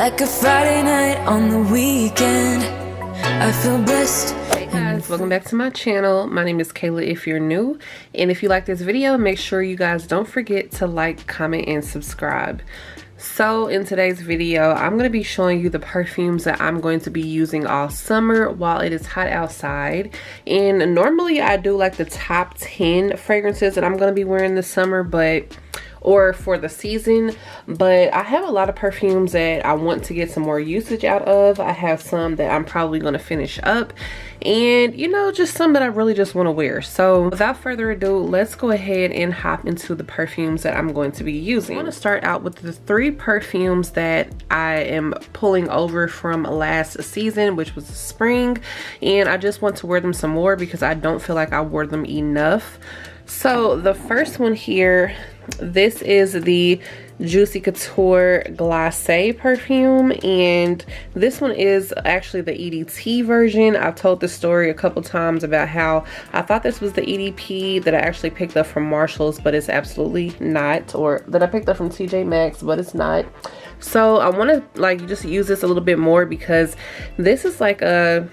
like a Friday night on the weekend. I feel blessed. Hey guys, welcome back to my channel. My name is Kayla if you're new, and if you like this video, make sure you guys don't forget to like, comment, and subscribe. So in today's video, I'm going to be showing you the perfumes that I'm going to be using all summer while it is hot outside. And normally I do like the top 10 fragrances that I'm going to be wearing this summer, or for the season, but I have a lot of perfumes that I want to get some more usage out of. I have some that I'm probably going to finish up, and you know, just some that I really just want to wear. So without further ado, let's go ahead and hop into the perfumes that I'm going to be using. I want to start out with the 3 perfumes that I am pulling over from last season, which was the spring, and I just want to wear them some more because I don't feel like I wore them enough. So the first one here, this is the Juicy Couture Glacé perfume, and this one is actually the EDT version. I've told this story a couple times about how I thought this was the EDP that I actually picked up from Marshall's, but it's absolutely not, or that I picked up from TJ Maxx, but it's not. So I want to like just use this a little bit more because this is like a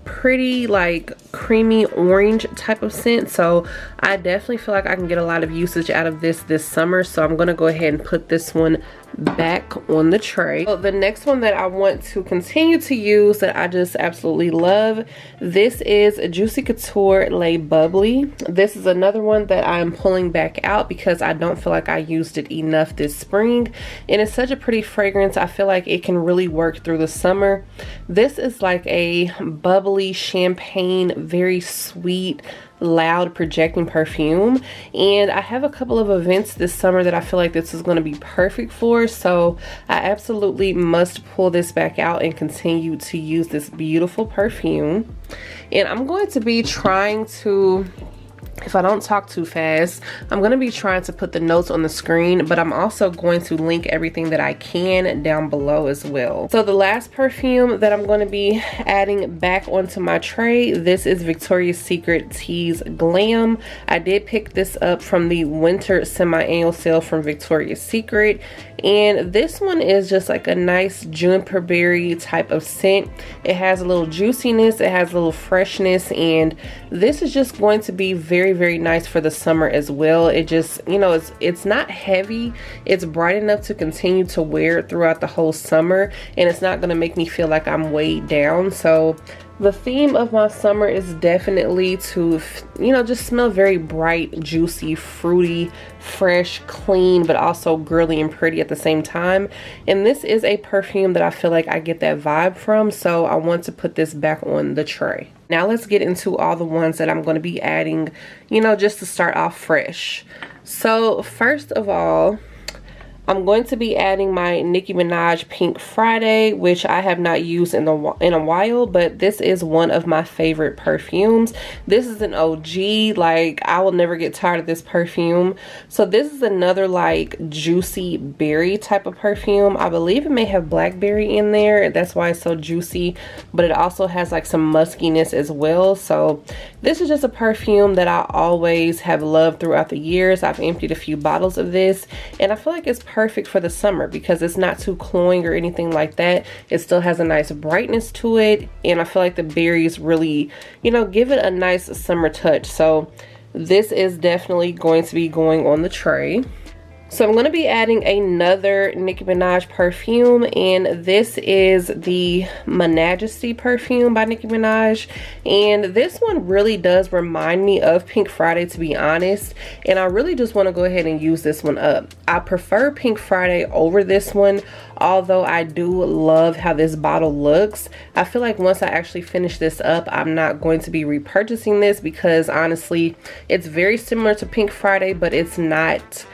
pretty like creamy orange type of scent, so I definitely feel like I can get a lot of usage out of this summer. So I'm gonna go ahead and put this one back on the tray. So the next one that I want to continue to use that I just absolutely love, this is Juicy Couture Le Bubbly. This is another one that I'm pulling back out because I don't feel like I used it enough this spring, and it's such a pretty fragrance. I feel like it can really work through the summer. This is like a bubbly champagne, very sweet, loud projecting perfume, and I have a couple of events this summer that I feel like this is going to be perfect for, so I absolutely must pull this back out and continue to use this beautiful perfume. And I'm going to be trying to, if I don't talk too fast, I'm going to be trying to put the notes on the screen, but I'm also going to link everything that I can down below as well. So the last perfume that I'm going to be adding back onto my tray, this is Victoria's Secret Tease Glam. I did pick this up from the winter semi-annual sale from Victoria's Secret, and this one is just like a nice juniper berry type of scent. It has a little juiciness, it has a little freshness, and this is just going to be very nice for the summer as well. It just, you know, it's not heavy, it's bright enough to continue to wear it throughout the whole summer, and it's not going to make me feel like I'm weighed down. So the theme of my summer is definitely to, you know, just smell very bright, juicy, fruity, fresh, clean, but also girly and pretty at the same time. And this is a perfume that I feel like I get that vibe from, so I want to put this back on the tray. Now let's get into all the ones that I'm going to be adding, you know, just to start off fresh. So first of all, I'm going to be adding my Nicki Minaj Pink Friday, which I have not used in a while, but this is one of my favorite perfumes. This is an OG, like I will never get tired of this perfume. So this is another like juicy berry type of perfume. I believe it may have blackberry in there, that's why it's so juicy, but it also has like some muskiness as well. So this is just a perfume that I always have loved throughout the years. I've emptied a few bottles of this, and I feel like it's perfect for the summer because it's not too cloying or anything like that. It still has a nice brightness to it, and I feel like the berries really, you know, give it a nice summer touch. So this is definitely going to be going on the tray. So I'm going to be adding another Nicki Minaj perfume, and this is the Majesty perfume by Nicki Minaj, and this one really does remind me of Pink Friday, to be honest, and I really just want to go ahead and use this one up. I prefer Pink Friday over this one, although I do love how this bottle looks. I feel like once I actually finish this up, I'm not going to be repurchasing this because honestly it's very similar to Pink Friday, but it's not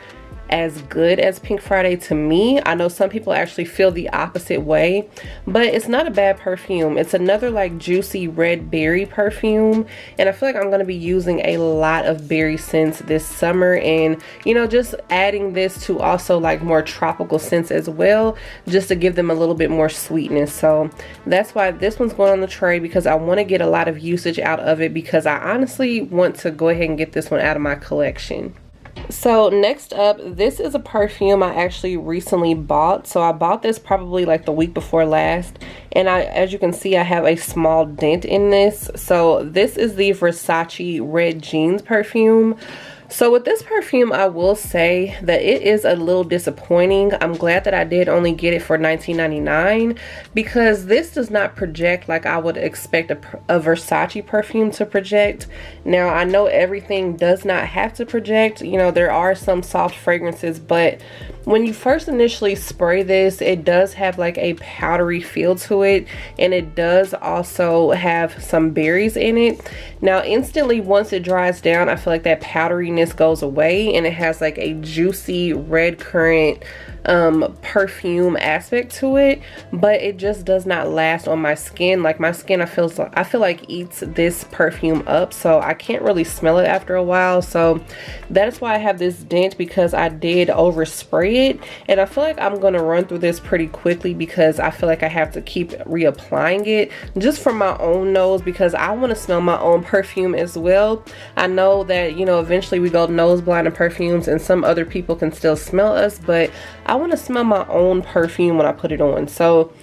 as good as Pink Friday to me. I know some people actually feel the opposite way, but it's not a bad perfume. It's another like juicy red berry perfume, and I feel like I'm going to be using a lot of berry scents this summer, and you know, just adding this to also like more tropical scents as well, just to give them a little bit more sweetness. So that's why this one's going on the tray, because I want to get a lot of usage out of it, because I honestly want to go ahead and get this one out of my collection. So next up, this is a perfume I actually recently bought. So I bought this probably like the week before last, and as you can see, I have a small dent in this. So this is the Versace Red Jeans perfume. So with this perfume, I will say that it is a little disappointing. I'm glad that I did only get it for $19.99 because this does not project like I would expect a Versace perfume to project. Now, I know everything does not have to project. You know, there are some soft fragrances, but when you first initially spray this, it does have like a powdery feel to it, and it does also have some berries in it. Now, instantly, once it dries down, I feel like that powderiness goes away, and it has like a juicy red currant perfume aspect to it, but it just does not last on my skin. Like my skin, I feel like eats this perfume up, so I can't really smell it after a while. So that is why I have this dent, because I did overspray it, and I feel like I'm gonna run through this pretty quickly because I feel like I have to keep reapplying it just for my own nose, because I want to smell my own perfume as well. I know that, you know, eventually we go nose blind in perfumes and some other people can still smell us, but I want to smell my own perfume when I put it on. So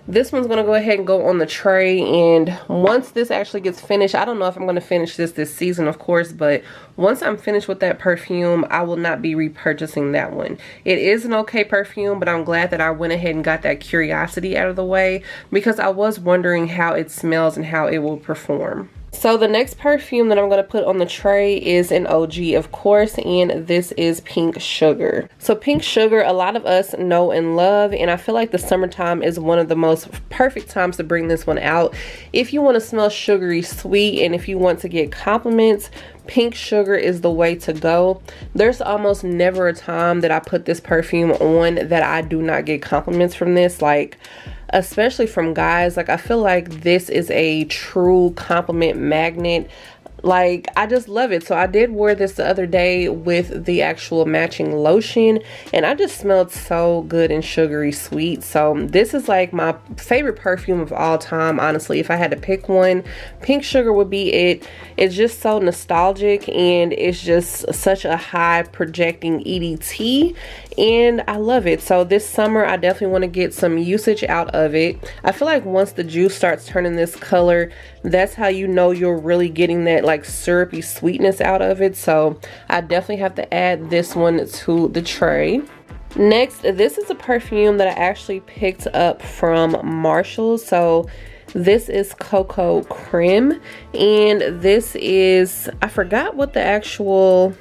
this one's going to go ahead and go on the tray, and once this actually gets finished, I don't know if I'm going to finish this season, of course, but once I'm finished with that perfume, I will not be repurchasing that one. It is an okay perfume, but I'm glad that I went ahead and got that curiosity out of the way, because I was wondering how it smells and how it will perform. So the next perfume that I'm going to put on the tray is an OG, of course, and this is Pink Sugar. So Pink Sugar, a lot of us know and love, and I feel like the summertime is one of the most perfect times to bring this one out. If you want to smell sugary sweet, and if you want to get compliments, Pink Sugar is the way to go. There's almost never a time that I put this perfume on that I do not get compliments from this, like especially from guys. Like I feel like this is a true compliment magnet. Like I just love it. So I did wear this the other day with the actual matching lotion, and I just smelled so good and sugary sweet. So this is like my favorite perfume of all time, honestly. If I had to pick one, Pink Sugar would be it. It's just so nostalgic, and it's just such a high projecting EDT, and I love it. So this summer I definitely want to get some usage out of it. I feel like once the juice starts turning this color, that's how you know you're really getting that like syrupy sweetness out of it. So I definitely have to add this one to the tray. Next, this is a perfume that I actually picked up from Marshall's. So this is Cocoa Creme, and this is, I forgot what the actual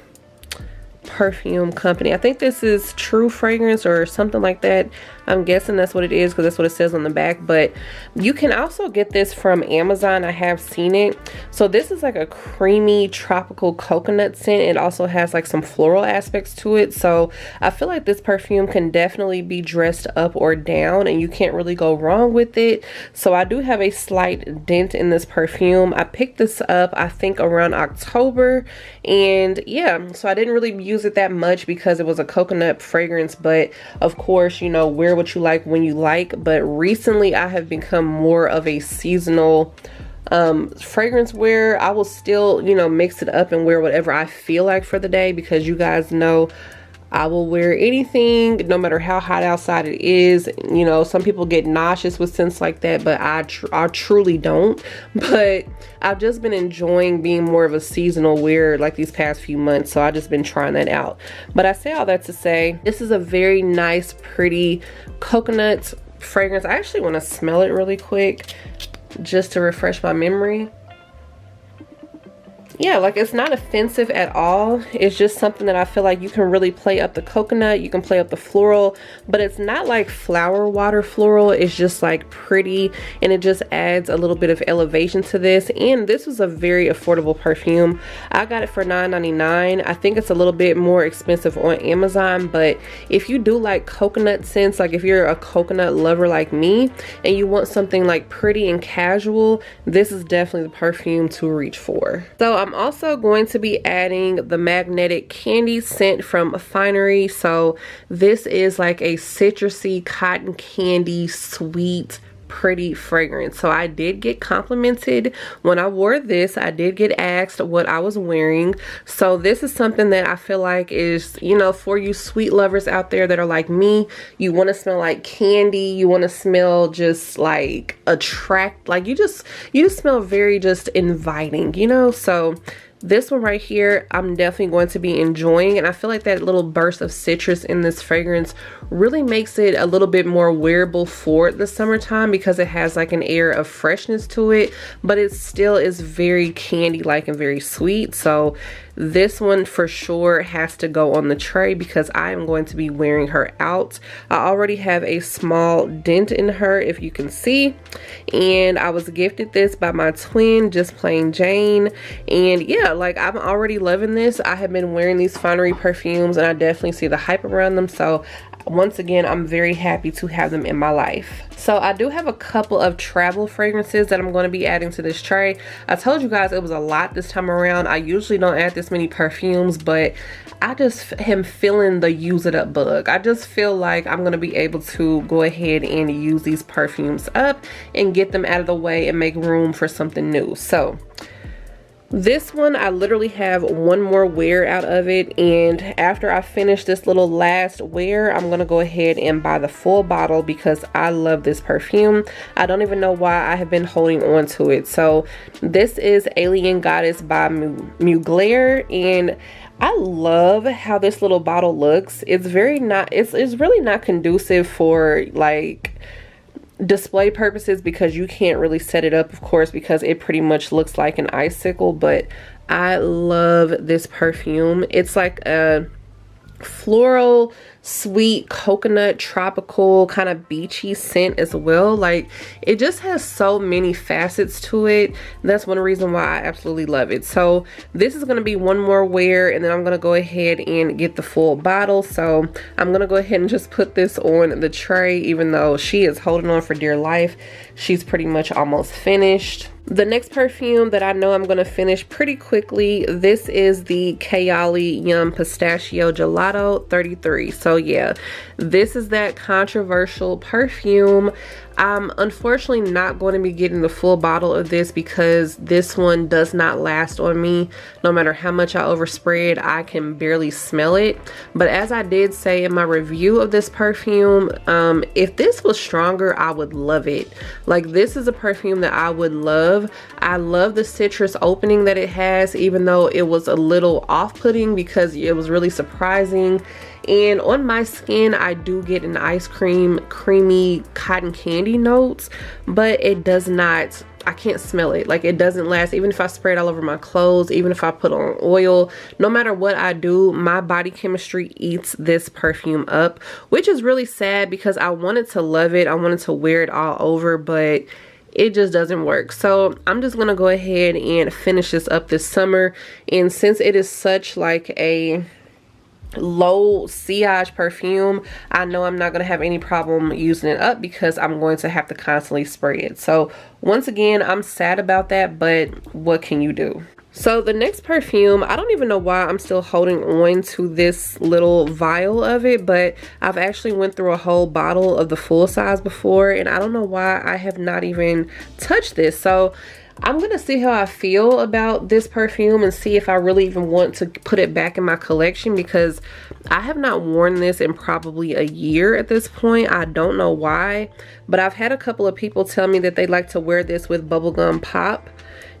perfume company, I think this is True Fragrance or something like that. I'm guessing that's what it is because that's what it says on the back, but you can also get this from Amazon. I have seen it. So this is like a creamy tropical coconut scent. It also has like some floral aspects to it. So I feel like this perfume can definitely be dressed up or down, and you can't really go wrong with it. So I do have a slight dent in this perfume. I picked this up I think around October, and yeah, so I didn't really use it that much because it was a coconut fragrance, but of course, you know, wear what you like when you like. But recently I have become more of a seasonal fragrance wearer. I will still, you know, mix it up and wear whatever I feel like for the day, because you guys know I will wear anything no matter how hot outside it is. You know, some people get nauseous with scents like that, but I truly don't. But I've just been enjoying being more of a seasonal wearer like these past few months, so I've just been trying that out. But I say all that to say, this is a very nice, pretty coconut fragrance. I actually want to smell it really quick just to refresh my memory. Yeah, like it's not offensive at all. It's just something that I feel like you can really play up the coconut, you can play up the floral, but it's not like flower water floral. It's just like pretty, and it just adds a little bit of elevation to this. And this was a very affordable perfume. I got it for $9.99. I think it's a little bit more expensive on Amazon, but if you do like coconut scents, like if you're a coconut lover like me and you want something like pretty and casual, this is definitely the perfume to reach for. So I'm also going to be adding the magnetic candy scent from Finery. So this is like a citrusy cotton candy sweet pretty fragrance. So I did get complimented when I wore this. I did get asked what I was wearing. So this is something that I feel like is, you know, for you sweet lovers out there that are like me. You want to smell like candy. You want to smell just like like you just smell very just inviting, you know. So this one right here, I'm definitely going to be enjoying, and I feel like that little burst of citrus in this fragrance really makes it a little bit more wearable for the summertime because it has like an air of freshness to it, but it still is very candy-like and very sweet. So this one for sure has to go on the tray because I am going to be wearing her out. I already have a small dent in her, if you can see, and I was gifted this by my twin, just plain Jane. And yeah, like I'm already loving this. I have been wearing these Finery perfumes and I definitely see the hype around them. So once again, I'm very happy to have them in my life. So I do have a couple of travel fragrances that I'm going to be adding to this tray. I told you guys it was a lot this time around. I usually don't add this many perfumes, but I just am feeling the use it up bug. I just feel like I'm going to be able to go ahead and use these perfumes up and get them out of the way and make room for something new. So this one, I literally have one more wear out of it, and after I finish this little last wear, I'm gonna go ahead and buy the full bottle because I love this perfume. I don't even know why I have been holding on to it. So this is Alien Goddess by Mugler, and I love how this little bottle looks. It's very not, it's really not conducive for like display purposes because you can't really set it up, of course, because it pretty much looks like an icicle. But I love this perfume. It's like a floral, sweet, coconut, tropical, kind of beachy scent as well. Like, it just has so many facets to it. That's one reason why I absolutely love it. So this is going to be one more wear, and then I'm going to go ahead and get the full bottle. So I'm going to go ahead and just put this on the tray, even though she is holding on for dear life. She's pretty much almost finished. The next perfume that I know I'm going to finish pretty quickly, this is the Kayla Yum Pistachio Gelato 33. So yeah, this is that controversial perfume. I'm unfortunately not going to be getting the full bottle of this because this one does not last on me. No matter how much I overspray it, I can barely smell it. But as I did say in my review of this perfume, if this was stronger, I would love it. Like, this is a perfume that I would love. I love the citrus opening that it has, even though it was a little off-putting because it was really surprising. And on my skin, I do get an ice cream, creamy cotton candy notes, but it does not, I can't smell it. Like, it doesn't last. Even if I spray it all over my clothes, even if I put on oil, no matter what I do, my body chemistry eats this perfume up, which is really sad because I wanted to love it. I wanted to wear it all over, but it just doesn't work. So I'm just gonna go ahead and finish this up this summer. And since it is such like a low sillage perfume, I know I'm not going to have any problem using it up because I'm going to have to constantly spray it. So once again, I'm sad about that, but what can you do? So the next perfume, I don't even know why I'm still holding on to this little vial of it, but I've actually went through a whole bottle of the full size before, and I don't know why I have not even touched this. So I'm gonna see how I feel about this perfume and see if I really even want to put it back in my collection, because I have not worn this in probably a year at this point. I don't know why, but I've had a couple of people tell me that they like to wear this with bubblegum pop.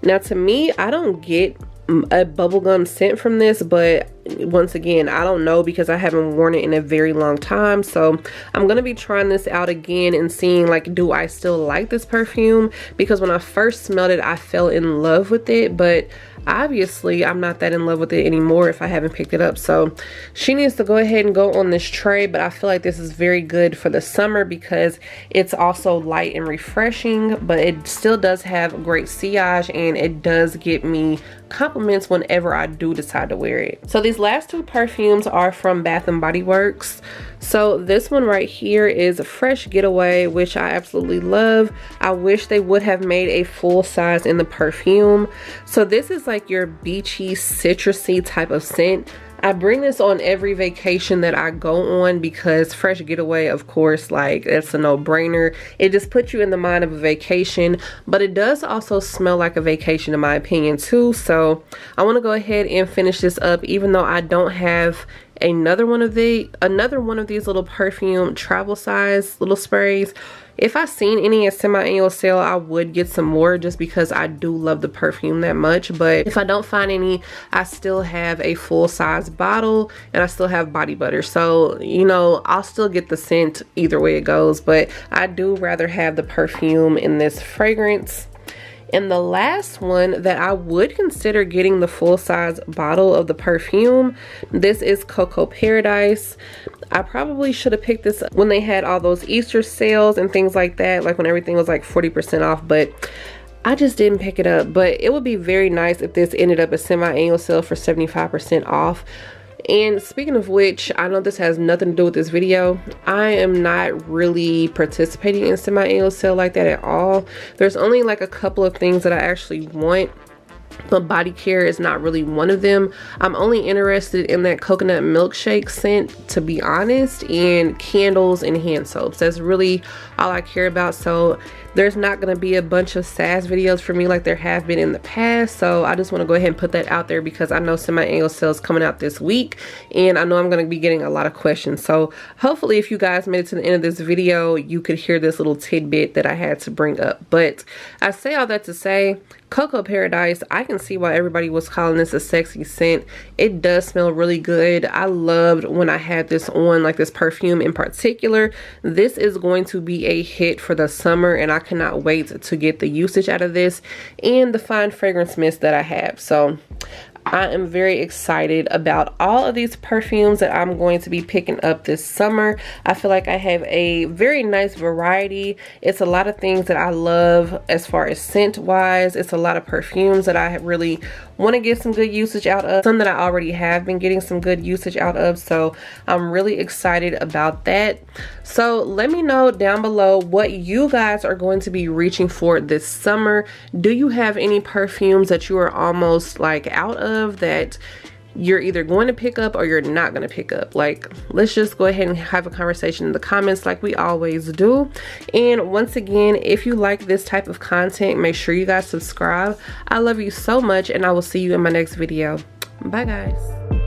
Now, to me, I don't get a bubblegum scent from this, but once again, I don't know because I haven't worn it in a very long time. So I'm gonna be trying this out again and seeing, like, do I still like this perfume? Because when I first smelled it, I fell in love with it, but obviously I'm not that in love with it anymore if I haven't picked it up. So she needs to go ahead and go on this tray, but I feel like this is very good for the summer because it's also light and refreshing, but it still does have great sillage and it does get me compliments whenever I do decide to wear it. So these last two perfumes are from Bath and Body Works. So this one right here is Fresh Getaway, which I absolutely love. I wish they would have made a full size in the perfume. So this is like your beachy, citrusy type of scent. I bring this on every vacation that I go on because Fresh Getaway, of course, like it's a no-brainer. It just puts you in the mind of a vacation, but it does also smell like a vacation in my opinion too. So I want to go ahead and finish this up, even though I don't have another one of these little Perfume travel size little sprays. If I seen any at semi-annual sale, I would get some more just because I do love the perfume that much. But if I don't find any, I still have a full size bottle and I still have body butter. So, you know, I'll still get the scent either way it goes. But I do rather have the perfume in this fragrance. And the last one that I would consider getting the full size bottle of the perfume, this is Cocoa Paradise. I probably should have picked this up when they had all those Easter sales and things like that, like when everything was like 40% off, but I just didn't pick it up. But it would be very nice if this ended up a semi-annual sale for 75% off. And speaking of which, I know this has nothing to do with this video. I am not really participating in semi-annual sale like that at all. There's only like a couple of things that I actually want, but body care is not really one of them. I'm only interested in that coconut milkshake scent, to be honest, and candles and hand soaps. That's really all I care about. So there's not going to be a bunch of SAS videos for me like there have been in the past. So I just want to go ahead and put that out there because I know semi-annual sale is coming out this week and I know I'm going to be getting a lot of questions. So hopefully if you guys made it to the end of this video, you could hear this little tidbit that I had to bring up. But I say all that to say, Cocoa Paradise, I can see why everybody was calling this a sexy scent. It does smell really good. I loved when I had this on, like this perfume in particular. This is going to be a hit for the summer and I cannot wait to get the usage out of this and the fine fragrance mist that I have. So I am very excited about all of these perfumes that I'm going to be picking up this summer. I feel like I have a very nice variety. It's a lot of things that I love as far as scent wise. It's a lot of perfumes that I really want to get some good usage out of. Some that I already have been getting some good usage out of. So I'm really excited about that. So let me know down below what you guys are going to be reaching for this summer. Do you have any perfumes that you are almost like out of that you're either going to pick up or you're not going to pick up? Like, let's just go ahead and have a conversation in the comments like we always do. And once again, if you like this type of content, make sure you guys subscribe. I love you so much and I will see you in my next video. Bye guys.